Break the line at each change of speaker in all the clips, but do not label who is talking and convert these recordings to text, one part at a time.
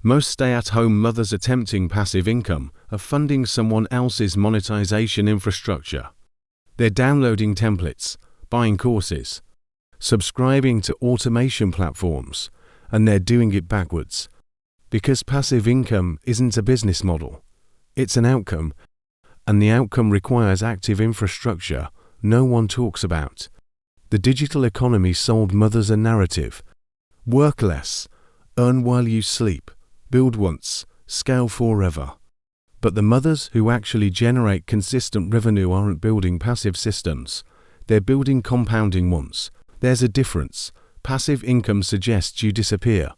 Most stay-at-home mothers attempting passive income are funding someone else's monetization infrastructure. They're downloading templates, buying courses, subscribing to automation platforms, and they're doing it backwards. Because passive income isn't a business model. It's an outcome, and the outcome requires active infrastructure no one talks about. The digital economy sold mothers a narrative. Work less, earn while you sleep, build once, scale forever. But the mothers who actually generate consistent revenue aren't building passive systems. They're building compounding ones. There's a difference. Passive income suggests you disappear.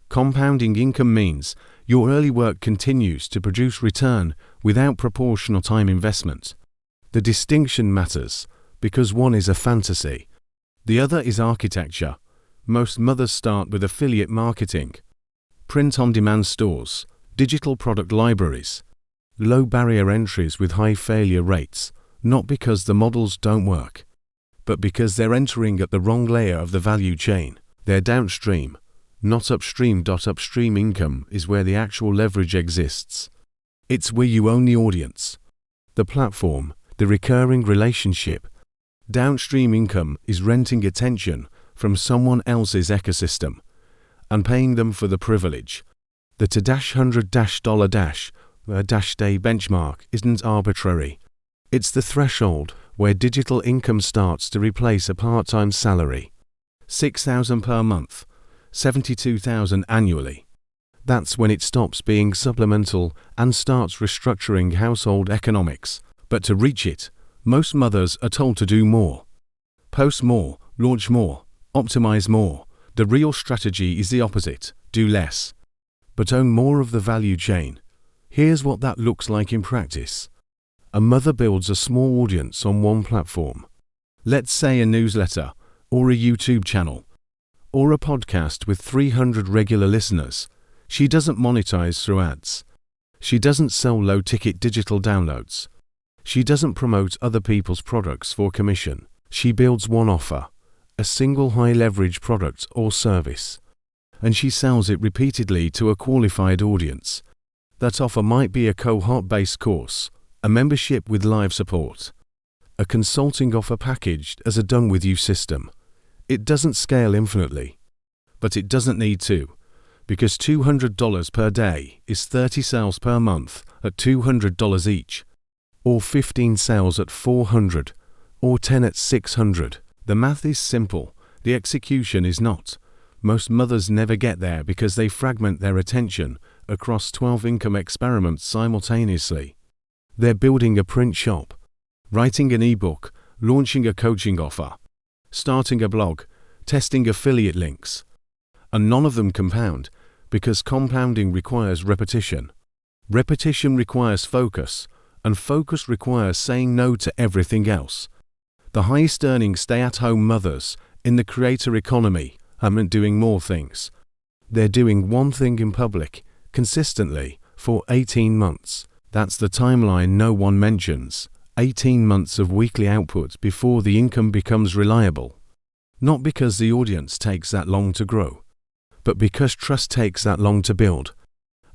Compounding income means your early work continues to produce return without proportional time investment. The distinction matters because one is a fantasy. The other is architecture. Most mothers start with affiliate marketing, print-on-demand stores, digital product libraries, low barrier entries with high failure rates, not because the models don't work, but because they're entering at the wrong layer of the value chain. They're downstream, not upstream. Upstream income is where the actual leverage exists. It's where you own the audience, the platform, the recurring relationship. Downstream income is renting attention from someone else's ecosystem and paying them for the privilege. The $100-day benchmark isn't arbitrary. It's the threshold where digital income starts to replace a part-time salary. $6,000 per month, $72,000 annually. That's when it stops being supplemental and starts restructuring household economics. But to reach it, most mothers are told to do more. Post more, launch more, optimize more. The real strategy is the opposite: do less, but own more of the value chain. Here's what that looks like in practice. A mother builds a small audience on one platform. Let's say a newsletter, or a YouTube channel, or a podcast with 300 regular listeners. She doesn't monetize through ads. She doesn't sell low-ticket digital downloads. She doesn't promote other people's products for commission. She builds one offer, a single high-leverage product or service, and she sells it repeatedly to a qualified audience. That offer might be a cohort-based course, a membership with live support, a consulting offer packaged as a done-with-you system. It doesn't scale infinitely, but it doesn't need to, because $200 per day is 30 sales per month at $200 each, or 15 sales at $400, or 10 at $600. The math is simple, the execution is not. Most mothers never get there because they fragment their attention across 12 income experiments simultaneously. They're building a print shop, writing an ebook, launching a coaching offer, starting a blog, testing affiliate links. And none of them compound, because compounding requires repetition. Repetition requires focus, and focus requires saying no to everything else. The highest-earning stay-at-home mothers in the creator economy aren't doing more things. They're doing one thing in public, consistently, for 18 months. That's the timeline no one mentions. 18 months of weekly output before the income becomes reliable. Not because the audience takes that long to grow, but because trust takes that long to build.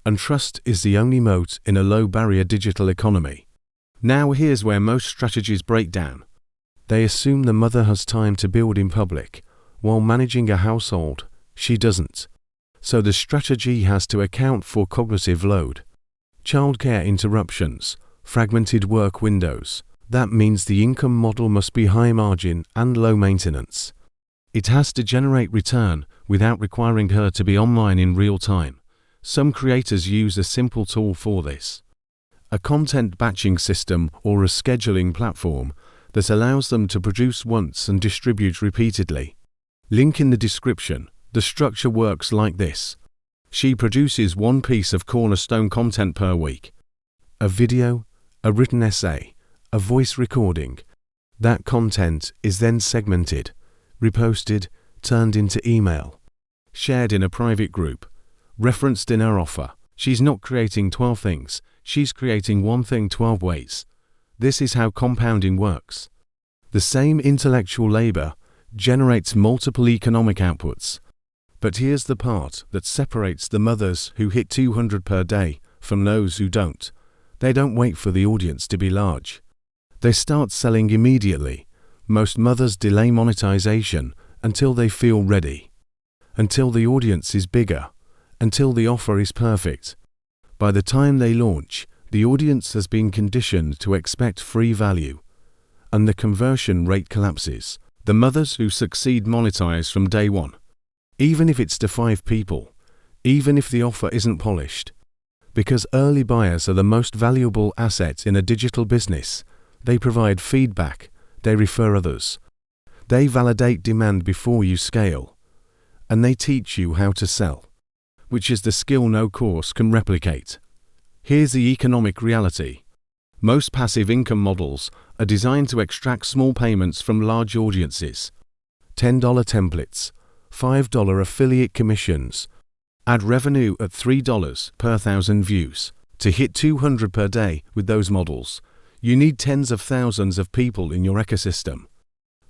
And trust is the only moat in a low-barrier digital economy. Now here's where most strategies break down. They assume the mother has time to build in public, while managing a household, she doesn't. So the strategy has to account for cognitive load, childcare interruptions, fragmented work windows. That means the income model must be high margin and low maintenance. It has to generate return without requiring her to be online in real time. Some creators use a simple tool for this: a content batching system or a scheduling platform that allows them to produce once and distribute repeatedly. Link in the description. The structure works like this. She produces one piece of cornerstone content per week: a video, a written essay, a voice recording. That content is then segmented, reposted, turned into email, shared in a private group, referenced in her offer. She's not creating 12 things, she's creating one thing 12 ways. This is how compounding works. The same intellectual labor generates multiple economic outputs. But here's the part that separates the mothers who hit 200 per day from those who don't. They don't wait for the audience to be large. They start selling immediately. Most mothers delay monetization until they feel ready, until the audience is bigger, until the offer is perfect. By the time they launch, the audience has been conditioned to expect free value, and the conversion rate collapses. The mothers who succeed monetize from day one, even if it's to 5 people, even if the offer isn't polished. Because early buyers are the most valuable asset in a digital business. They provide feedback, they refer others, they validate demand before you scale, and they teach you how to sell, which is the skill no course can replicate. Here's the economic reality. Most passive income models are designed to extract small payments from large audiences. $10 templates, $5 affiliate commissions. Ad revenue at $3 per 1,000 views. To hit 200 per day with those models, you need tens of thousands of people in your ecosystem.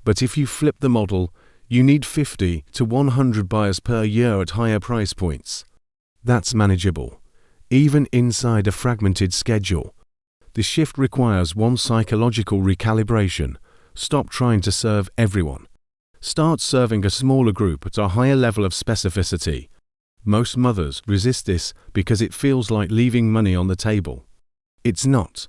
But if you flip the model, you need 50 to 100 buyers per year at higher price points. That's manageable, even inside a fragmented schedule. The shift requires one psychological recalibration. Stop trying to serve everyone. Start serving a smaller group at a higher level of specificity. Most mothers resist this because it feels like leaving money on the table. It's not.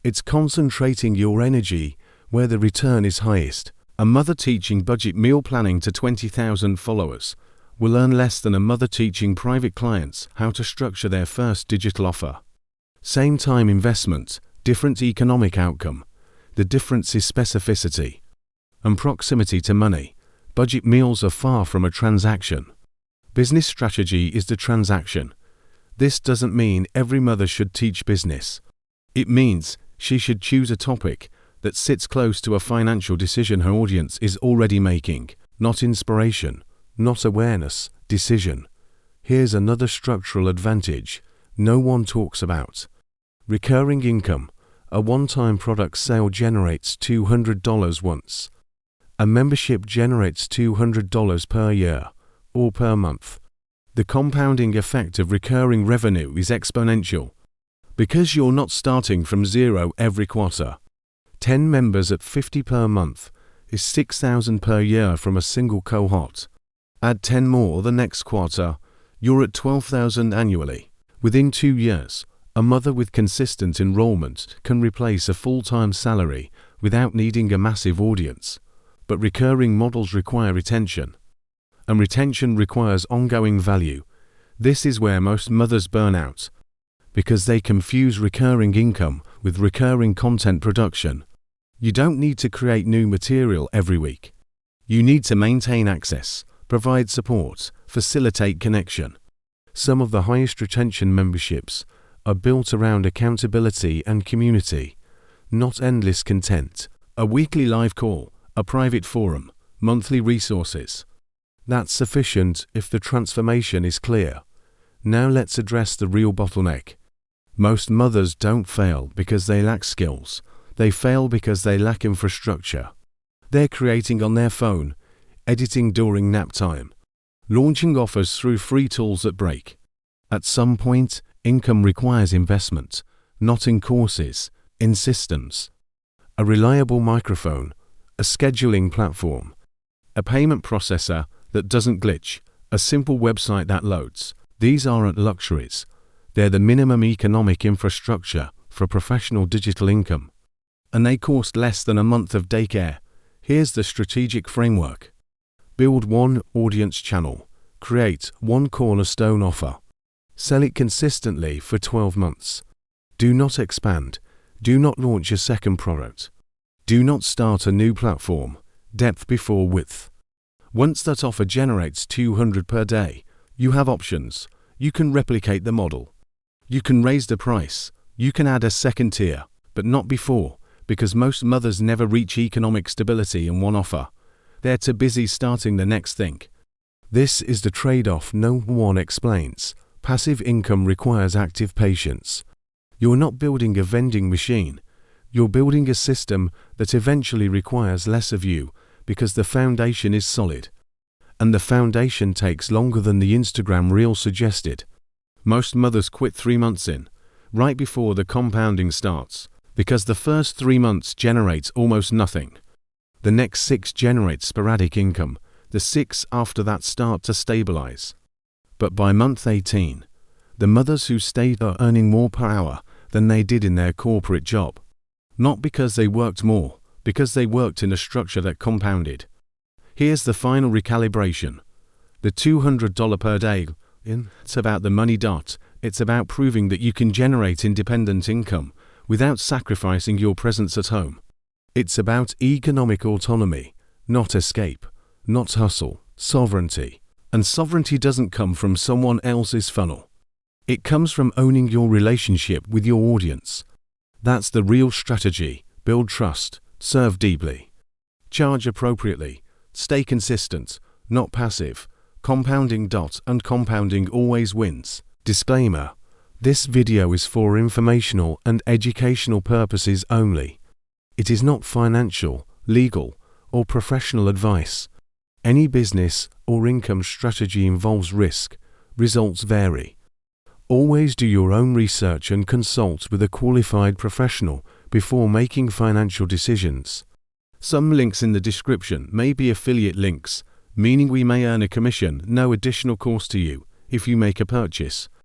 It's concentrating your energy where the return is highest. A mother teaching budget meal planning to 20,000 followers will earn less than a mother teaching private clients how to structure their first digital offer. Same time investment, different economic outcome. The difference is specificity and proximity to money. Budget meals are far from a transaction. Business strategy is the transaction. This doesn't mean every mother should teach business. It means she should choose a topic that sits close to a financial decision her audience is already making, not inspiration, not awareness, decision. Here's another structural advantage no one talks about. Recurring income. A one-time product sale generates $200 once. A membership generates $200 per year, or per month. The compounding effect of recurring revenue is exponential. Because you're not starting from zero every quarter. 10 members at $50 per month is $6,000 per year from a single cohort. Add 10 more the next quarter, you're at $12,000 annually. Within 2 years, a mother with consistent enrollment can replace a full-time salary without needing a massive audience. But recurring models require retention, and retention requires ongoing value. This is where most mothers burn out, because they confuse recurring income with recurring content production. You don't need to create new material every week. You need to maintain access, provide support, facilitate connection. Some of the highest retention memberships are built around accountability and community, not endless content. A weekly live call, a private forum, monthly resources. That's sufficient if the transformation is clear. Now let's address the real bottleneck. Most mothers don't fail because they lack skills. They fail because they lack infrastructure. They're creating on their phone, editing during nap time, launching offers through free tools that break. At some point, income requires investment, not in courses, in systems. A reliable microphone, a scheduling platform, a payment processor that doesn't glitch, a simple website that loads. These aren't luxuries. They're the minimum economic infrastructure for professional digital income. And they cost less than a month of daycare. Here's the strategic framework. Build one audience channel. Create one cornerstone offer. Sell it consistently for 12 months. Do not expand. Do not launch a second product. Do not start a new platform. Depth before width. Once that offer generates 200 per day, you have options. You can replicate the model. You can raise the price. You can add a second tier, but not before, because most mothers never reach economic stability in one offer. They're too busy starting the next thing. This is the trade-off no one explains. Passive income requires active patience. You're not building a vending machine. You're building a system that eventually requires less of you because the foundation is solid. and the foundation takes longer than the Instagram reel suggested. Most mothers quit 3 months in, right before the compounding starts, because the first 3 months generates almost nothing. The next 6 generate sporadic income, the 6 after that start to stabilize. But by month 18, the mothers who stayed are earning more per hour than they did in their corporate job. Not because they worked more, because they worked in a structure that compounded. Here's the final recalibration. The $200 per day, it's about the money. It's about proving that you can generate independent income without sacrificing your presence at home. It's about economic autonomy, not escape, not hustle, sovereignty. And sovereignty doesn't come from someone else's funnel. It comes from owning your relationship with your audience. That's the real strategy. Build trust, serve deeply, charge appropriately, stay consistent, not passive. Compounding. And compounding always wins. Disclaimer: this video is for informational and educational purposes only. It is not financial, legal, or professional advice. Any business or income strategy involves risk. Results vary. Always do your own research and consult with a qualified professional before making financial decisions. Some links in the description may be affiliate links, meaning we may earn a commission, no additional cost to you, if you make a purchase.